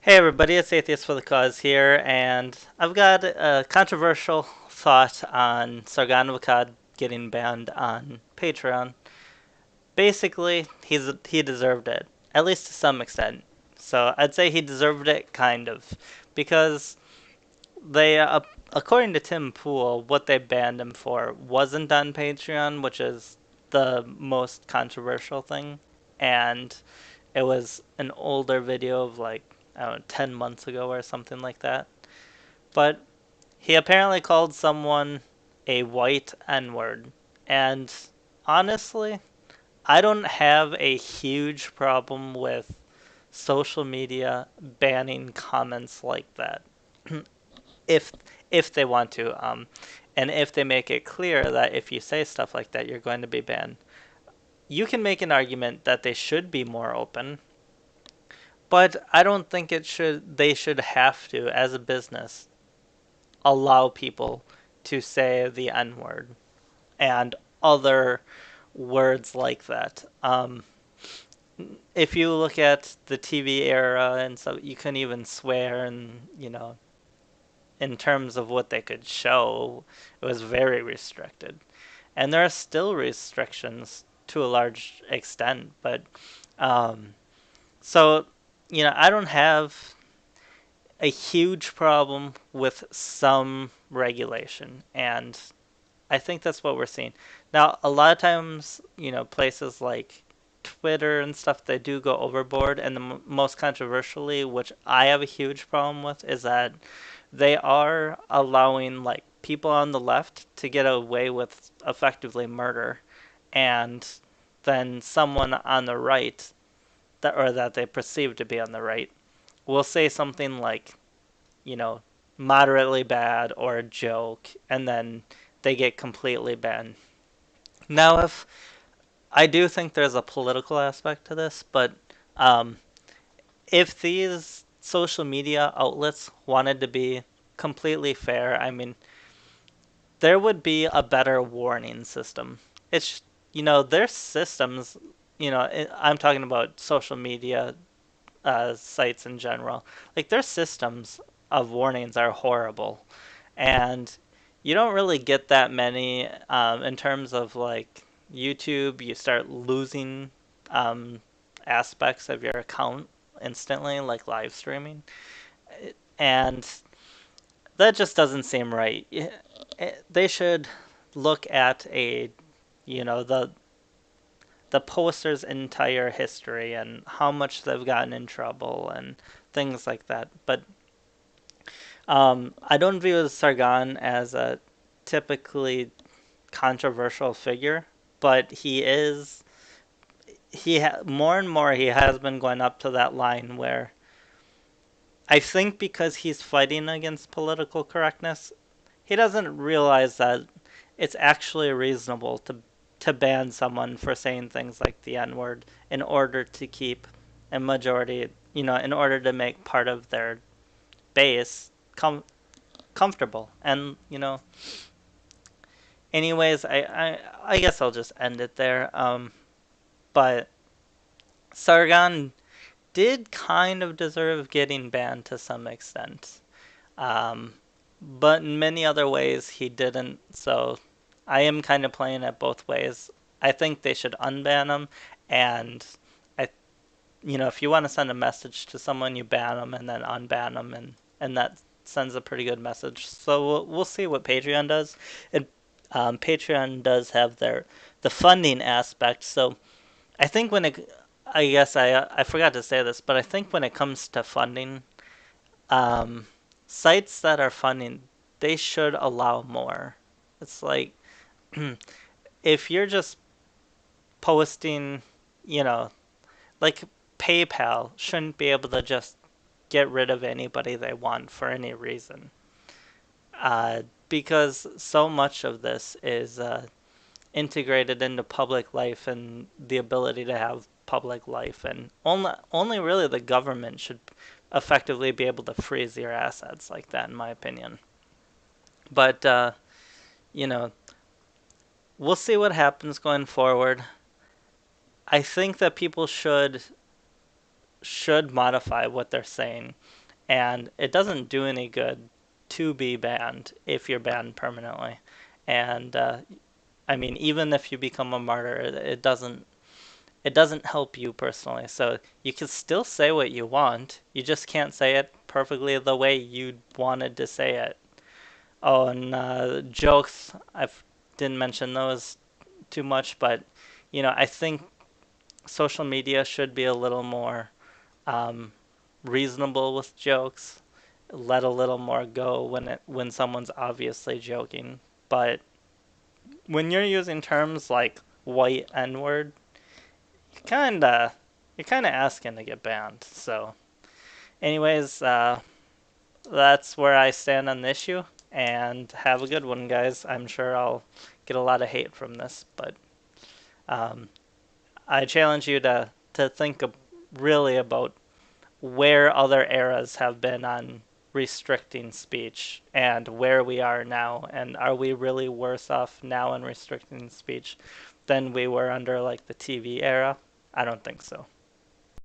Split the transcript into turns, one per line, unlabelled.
Hey everybody, it's Atheist for the Cause here, and I've got a controversial thought on Sargon of Akkad getting banned on Patreon. Basically, he deserved it, at least to some extent. So I'd say he deserved it, kind of, because according to Tim Pool, what they banned him for wasn't on Patreon, which is the most controversial thing, and it was an older video of like, I don't know, 10 months ago or something like that. But he apparently called someone a white N word. And honestly, I don't have a huge problem with social media banning comments like that. if if they want to, and if they make it clear that if you say stuff like that, you're going to be banned. You can make an argument that they should be more open, but I don't think they should have to, as a business, allow people to say the N word and other words like that. If you look at the TV era and so you couldn't even swear, and in terms of what they could show, it was very restricted. And there are still restrictions to a large extent, but um, so I don't have a huge problem with some regulation, and I think that's what we're seeing. Now, a lot of times, places like Twitter and stuff, they do go overboard, and the most controversially, which I have a huge problem with, is that they are allowing like people on the left to get away with effectively murder, and then someone on the right that they perceive to be on the right will say something like, you know, moderately bad or a joke, and then they get completely banned. Now, if I do think there's a political aspect to this, but um, if these social media outlets wanted to be completely fair, I mean, there would be a better warning system. It's, their systems, I'm talking about social media sites in general, like their systems of warnings are horrible. And you don't really get that many in terms of like YouTube. You start losing um, aspects of your account instantly, like live streaming, and that just doesn't seem right. They should look at the poster's entire history and how much they've gotten in trouble and things like that. But I don't view Sargon as a typically controversial figure, but more and more he has been going up to that line where I think because he's fighting against political correctness, he doesn't realize that it's actually reasonable to ban someone for saying things like the N word in order to keep a majority, in order to make part of their base comfortable. And anyways, I guess I'll just end it there. But Sargon did kind of deserve getting banned to some extent. Um, but in many other ways he didn't. So I am kind of playing it both ways. I think they should unban him, and I, if you want to send a message to someone, you ban them and then unban them, and that sends a pretty good message. So we'll see what Patreon does. And Patreon does have the funding aspect. So I think I guess I forgot to say this, but I think when it comes to funding, um, sites that are funding, they should allow more. It's like if you're just posting, you know, like PayPal shouldn't be able to just get rid of anybody they want for any reason. Because so much of this is integrated into public life and the ability to have public life, and only really the government should effectively be able to freeze your assets like that, in my opinion. But you know, we'll see what happens going forward. I think that people should should modify what they're saying, and it doesn't do any good to be banned if you're banned permanently. And I mean, even if you become a martyr, it doesn't help you personally. So you can still say what you want. You just can't say it perfectly the way you wanted to say it. Oh, and jokes, I didn't mention those too much, but I think social media should be a little more um, reasonable with jokes. Let a little more go when someone's obviously joking. But when you're using terms like white N word, you kinda you're kinda asking to get banned. So, anyways, that's where I stand on the issue. And have a good one, guys. I'm sure I'll get a lot of hate from this, but um, I challenge you to think really about where other eras have been on restricting speech and where we are now, and are we really worse off now in restricting speech than we were under like the TV era? I don't think so.